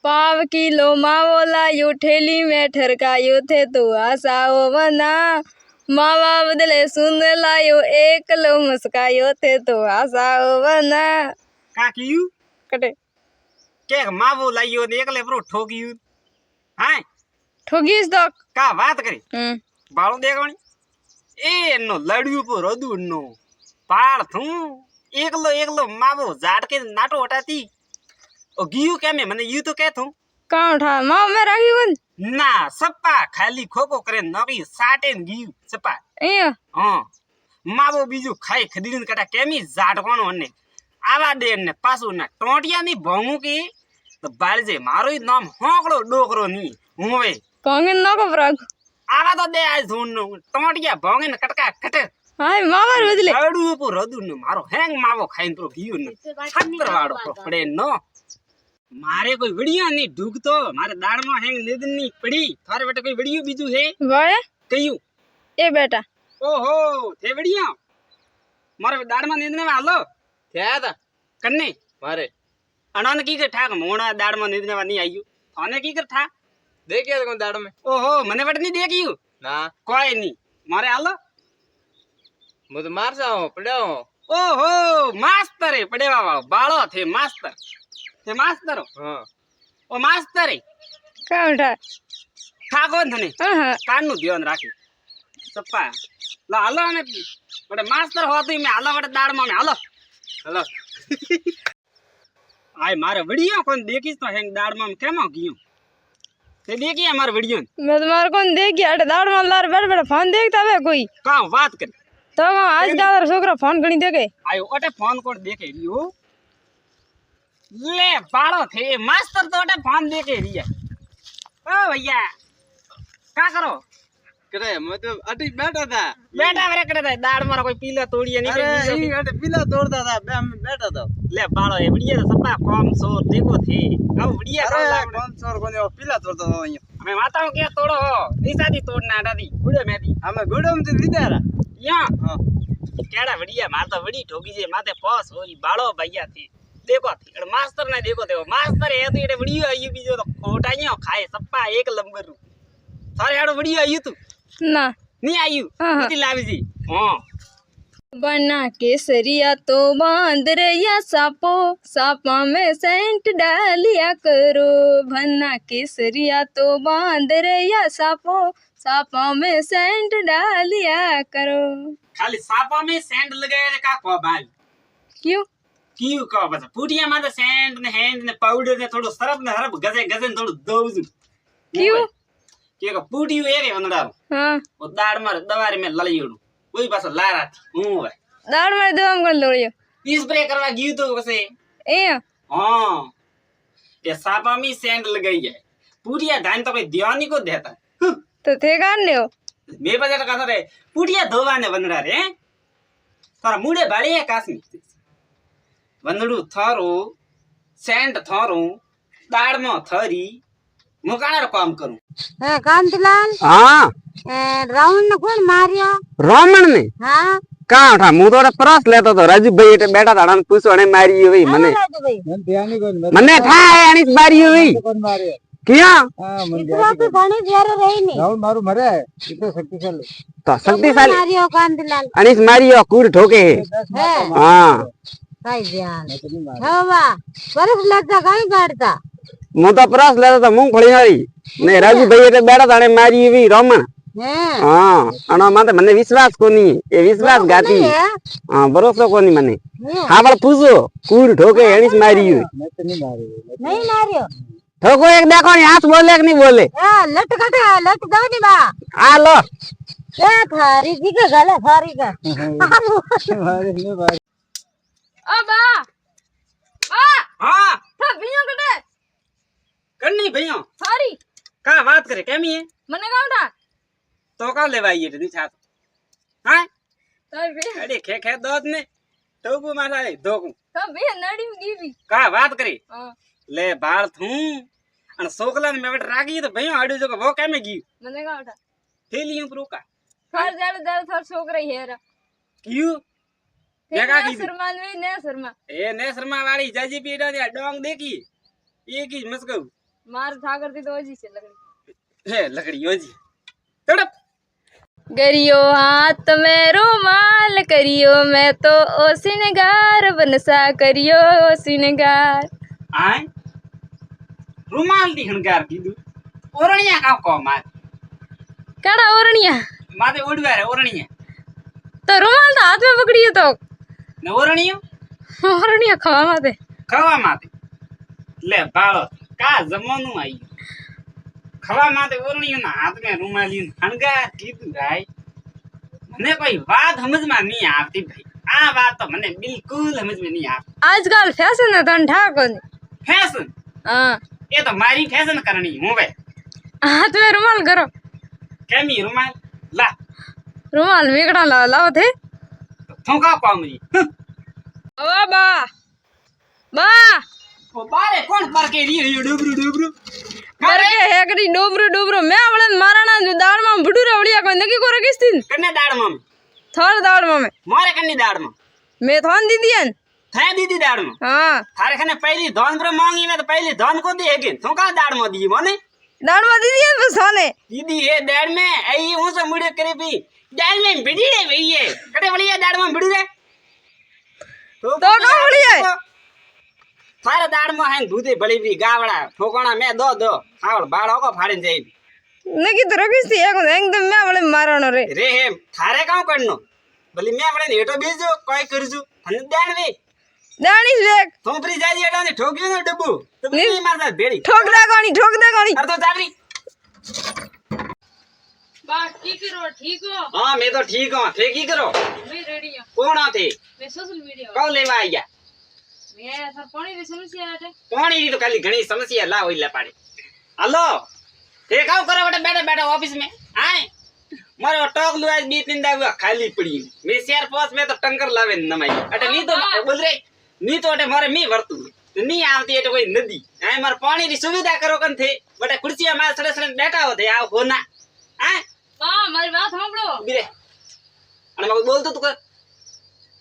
पाव kilo मावो लायो ठेली में ठरकायो थे तो आसाओ बना मावा बदले सुन लायो एक किलो मुस्कायो थे तो आसाओ बना का कियू कटे के मावो लायो ने एकले बरो ठोकियू हाय ठोगीस तो का बात करी बाळो देखवणी ए नो लड्यू पर रदू नो पाड़ थू एकलो एकलो मावो जाट के नाटो हटाती ओ गियू के में मने यू तो के थू कहाँ उठा माव में रखी बन ना सप्पा खाली खोको करे नकी साटेन गियू सप्पा ए हां मावो बीजू खाई खदीन कटा केमी जाट कोण वने आवा दे ने पासो ना टोटिया नी भंगू की तो बाळजे मारो ही नाम होकड़ो डोकरो नी हुवे भोंगे न को प्रग आवा तो दे आज धुन टोटिया भंगे न कटका कट हाय मावर बदले लडू पर रदू न मारो हैंग मावो खाइन तो गियू न छत्र वाड़ो पड़े नो मारे कोई वीडियो नहीं ढूक तो मारे दाड़ में हैंग निदन नहीं पड़ी थारे बेटा कोई वीडियो बीजू है वाय कयू ए बेटा ओहो थे वीडियो मारे दाड़ में निदने वालो थे था कन्ने मारे अनन की कर ठाक मोड़ा दाड़ में निदने वाली आयु थाने की कर ठा देखिए तो दाड़ में ओहो मने बट नहीं देखियो ना कोई नहीं मारे आलो मुझे मार जाओ पड़ो ओहो मास्टर है पड़े वाला बालो थे मास्टर ते मास्टर हां ओ मास्टर है कहाँ उठा ठाको थने हां कान नु ध्यान राखी सप्पा ला हलो ने बड़े मास्टर होती में हलो बड़े दाड़ में हलो हलो आय मारे वीडियो कोन देखीस तो हैंग दाड़ में केमा गियो ते देखी हमार वीडियो मैं तुम्हारे कौन देख गया अटे दाड़ मार लार बैठ बैठ फोन देखता है कोई का बात कर तो आज का छोकरा फोन घणी देखे आयो ओटे फोन कोड देखे रियो ले बाड़ो थे मास्टर तो ओटे फोन देखे रिया ओ भैया का करो करे मतलब अटी बैठा था बैठा मेरे करे था दाड़ मारा कोई पीला तोड़िए नहीं अरे ई अटे पीला तोड़ता था मैं बैठा था ले बाड़ो ये बढ़िया सप्पा कम सोर देखो थे अब बढ़िया कम सोर कोने पीला तोड़ता था हमें माताओं क्या तोड़ो हो निशादी तोड़ना आटा दी गुड़े में दी हमें गुड़े में दीदा रा या हां केड़ा बढ़िया माता बड़ी ठोकी जे माते पास होई बाड़ो भैया थी देखो थी अरे मास्टर ने देखो देखो मास्टर है तो एडे बढ़िया आई बीजो तो खोटाइयो खाए सप्पा एक नंबर सारे आड़ो बढ़िया आई तू ना नहीं आयु कितनी लावी जी हां बना केसरिया तो बांध रैया सापो सापा में सेंट डालिया करो बना केसरिया तो बांध रैया सापो सापा में सेंट डालिया करो खाली सापा में सेंट लगाए का को बाल क्यों का बस पुटिया में सेंट ने हैंड ने पाउडर ने थोड़ो सरफ ने हरब गजे गजे थोड़ो दौज क्यों के का पुटियो एरे वनडा हां वो दाड़ मार दवारी में ललियोडू वही पास लारा हूं भाई दाड़ में दम कर लोड़ियो स्प्रे करवा गई तो बसे ए हां ये सापा में सेंट लगाई है पुटिया धान तो कोई ध्यान ही को देता तो थे कान ने मे बजट का रे पुटिया धोवाने वनडा रे तारा मुड़े बाड़ी है कासमी वंदड़ू थारो सेंट थारो दाड़ में थरी मुकाणर काम करूं ए कांतिलाल हां रावण ने कौन मारियो रावण ने हां कहां उठा मु तो परस लेतो तो राजू भाई एटे बैठा था अन पूछो ने मारी हुई मने मने था अनिस मारी हुई कौन मारे किया हां मन इतना तो घणी देर रही नहीं रावण मारू मरे इतो शक्तिशाली तो शक्तिशाली मारियो कांतिलाल अनिस मारियो कूड़ ठोके है हां भाई ध्यान हवा परस लगता कहीं काटता मु तो परस लेतो तो मूंगफली वाली ने राजू भाई एटे बैठा था ने मारी हुई रावण है हां अनो माते मने विश्वास कोनी ए विश्वास गाती हां भरोसा कोनी मने हां बल पूछो कूड़ ठोके अनिस मारी हुई मैं तो नहीं मारे नहीं मारियो ठोको एक देखो नि हाथ बोले कि नहीं बोले लट कटे लट दो नी बा आ लो ए थारी जी के गले थारी का मारे नहीं मारे अब आ हां था भैया कटे करनी भैया सॉरी का बात करे केमी है मने का उठा तो का लेवाई ये नहीं छात हां तो भैया अरे खे खे दोत ने तो को मारा है दो को तो भैया नड़ी में गिवी का बात करे हां ले बाल थू अन सोकला में बेट रागी तो भैया आडू जो वो के में गी मने का उठा थेलियों प्रो का थर जड़ जड़ थर छोकरा हेरा क्यों क्या का की शर्मा ने शर्मा ए ने शर्मा वाली जाजी पीड़ा ने डोंग देखी एक ही मस्को मार था करती तो जी से लकड़ी હે લકડી ઓજી તડપ गरियो हाथ में रुमाल करियो मैं तो ओ सिनगार बनसा करियो ओ सिनगार આય રૂમાલ થી હણગાર કીધું ઓરણિયા કામ કો માર काड़ा ओरनिया માથે ઉડવા રે ઓરણિયા तो रुमाल तो हाथ में पकड़ियो तो ને ઓરણિયો ओरनिया खवा माते ખવા માથે લે બાળો કા જમવાનું આવી ખવા માથે ઓરણિયો ના હાથ में રૂમાલી હણગાર કીધું ભાઈ મને કોઈ વાત સમજમાં નહીં આવતી ભાઈ આ વાત તો મને બિલકુલ સમજ में नहीं આવતી आजकल फैशन है तन ठाको फैशन हाँ ये तो मारी फैशन करनी हूँ भाई हाथ में रुमाल करो कैमी रुमाल ला रुमाल मेकड़ा लाओ थे थोका पामरी ओ बा बा ओ बारे कौन पर के रियो डुबरू डुबरू करे हेकड़ी डोबरो डोबरो मैं आवड़न माराना जो दाड़ में बुडूरा वलिया कोई नकी को रखिस तीन कन्ने दाड़ में थोड़ दाड़ में मारे कन्ने दाड़ में मैं थोन दीदियन थे दीदी दाड़ में हाँ थारे खने पहली धन पर मांगी में तो पहली धन को दे के थोका दाड़ में दी मने दाड़ में दीदियन बस सोने दीदी ये दाड़ में आई हूं से मुड़े करे भी दाड़ में बिड़ी रे भैया कटे वलिया दाड़ में बिड़ी रे तो कौन वलिया थारे दाड़ में है दूधे बड़ी भी गावड़ा ठोकना मैं दो हावड़ बाड़ो को फाड़े जाई नकी तो रखिस थी एकदम मैं आवड़े मारानो रे रे हे थारे काउ करनो भली मैं आवड़े हेटो बेजो कोई करजू हने दाड़ वे दानिश देख थोपरी जाई एटा ने ठोक्यो न डब्बू तो नहीं मारता बेड़ी ठोक दे गानी अरे तो जाबरी बा ठीक करो ठीक हो हां मैं तो ठीक हूं थे की करो मैं रेडी हूं कौन आते मैं सोशल मीडिया कौ लेवा आया मैं सर पानी की समस्या है पानी की तो खाली घणी समस्या ला होइला पाड़ी हेलो थे काउ करो बेटा बैठा बैठा ऑफिस में आए मारे टॉक लुआ बी तीन दा खाली पड़ी मैं शेयर पास में तो टंकर लावे नमाई अटे नी तो बोल रे नी तो अटे मारे मी वर्तु नी आवती एटे कोई नदी आए मार पानी की सुविधा करो कन थे बटे कुर्सिया में सड़े सड़े बैठा होते आओ होना आए हां मारी बात सांभळो बीरे અને મગ બોલતો તું કર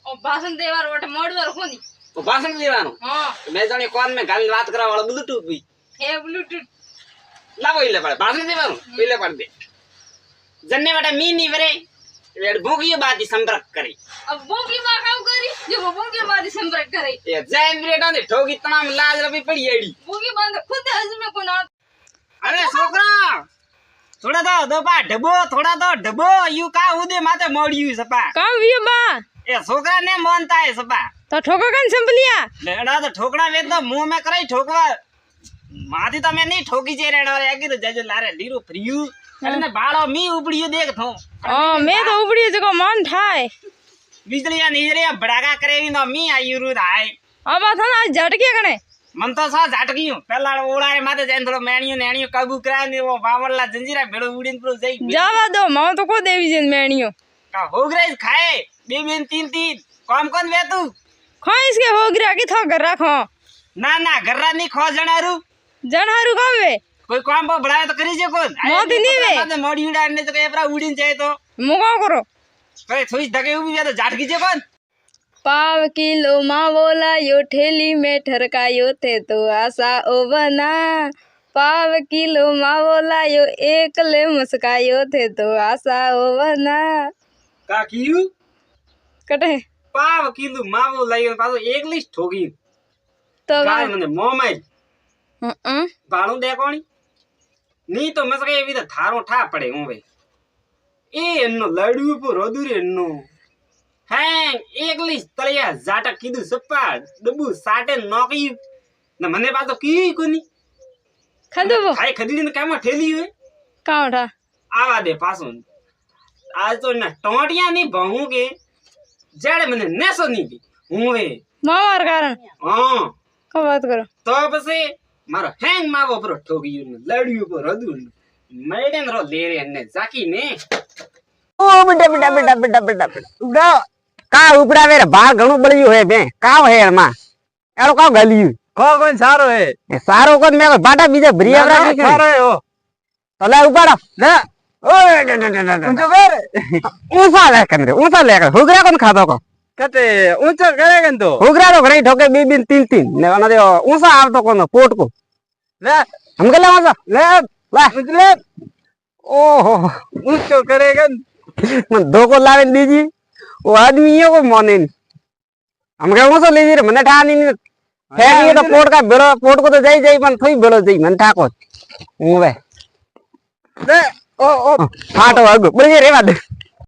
ओ भाषण देवार ओटे मोडवर कोनी તો ભાષણ દેવાનું हां મેં જાણે કોન મે ગાલ વાત કરવા વાળો બ્લૂટૂથ ભી हे ब्लूटूथ લાવો ઇલે પડે ભાષણ દેવાનું ઇલે પડ દે જન્ને વાટા મી ની વરે વેડ ભોગીયો બાદી સંપર્ક કરી अब बोंगी बा काउ करी जो बोंगी बा दी संपर्क करे એ જૈન બ્રેડો ને ઠોકી તણામ લાજ રબી પડી એડી बोंगी बंद खुद हज में कोना અરે છોકરા થોડા દો પા ઢબો થોડા દો ઢબો યુ કા ઉદે માથે મોડ્યું સપા काम वियो बा એ છોકરા ને મોનતા હે સપા तो ठोका कन संभलिया લેડા તો ઠોકડા વેદ તો મુંહ મે કરાઈ ઠોકવા માથી તમે નહીં ઠોકી છે રેડો રે આકી તો જજો લારે ડીરો ફ્રીયુ અને બાળો મી ઉપડ્યું દેખ થો हां मैं तो उपड़ी जको मन ठाए बिजलिया नीजलिया बड़ागा करेवी तो मी आयु रु आए अब था ना झटके कने मन तो सा झटकी हूं पहला ओड़ारे माथे जैन थोड़ो मेणियो नेणियो काबू करा ने वो बावड़ला जंजीरा भेड़ो उड़ीन पुरो जाई जावा दो मां तो को देवी जन मेणियो का होगरेज खाए बे बेन तीन तीन कम कोन वे तू खा इसके हो गिरा की थो कर रखो ना ना गर्रा नहीं खो जणारू जनहारू काम वे कोई काम पर बढ़ाए तो करी जे कोन मोती नहीं वे। माथे मोड़ी उड़ाने तो केपरा उड़ीन जाए तो मुका करो करे थोड़ी धके उभी तो झटकी जे कोन पाव किलो मावोला यो ठेली में ठरकायो थे तो आशा ओ बना पाव किलो मावोला यो एकले मुस्कायो थे तो आशा ओ बना का कियू कटे पाव किलो मावो लायो पाछो एक लिस्ट ठोकी तो गाय मने मोमाई हम्म बाणू दे कोणी नी तो मसके एवी तो थारो ठा पड़े हूं भाई ए एन्नो लड़ू पर रोदुरे एन्नो हैं एकली तलिया जाटा कीधु सप्पा डबू साटे नोकी न मने पातो की कोनी खदो वो खाई खदीडी ने कामा ठेली हुए काउ ठा आवा दे पासो आज तो ना टोटिया नी बहु के जड़े मने नेसो नी दी हूं वे मावार कारण हां का बात करो तो पसे मारो हैंग मावो पर ठोकियो ने लड़ियो पर रदु मैडन रो ले रे ने जाकी ने ओ बेटा बेटा बेटा बेटा बेटा बेटा का उपड़ा वे बाल घणो बळियो है बे काव है मा एरो काव गलियो को कोन सारो है ए सारो कोन मे बाटा बीजे भरियावरा के सारो है ओ तले उपाड़ा ना ओए ऊंचो कर ऊंचा ले हुगरा कोन खादो को कते ऊंचो करेगन तो हुगरा तो घणी ठोके बी तीन तीन ने वना दे ऊंचा आवतो कोन पोट को ना हमके ले वहां ले ला ऊंचो ले ओहो ऊंचो करेगा मन धोको लावे दीजिए वो आदमी है वो माने नहीं हमके वो तो लीजिए मने ठा नहीं है ये तो पोट का बेड़ो पोट को तो जाई जाई मन थोड़ी बेड़ो जाई मन ठा को હું વે ले ओ ओ ફાટો આગો બળી રે વાત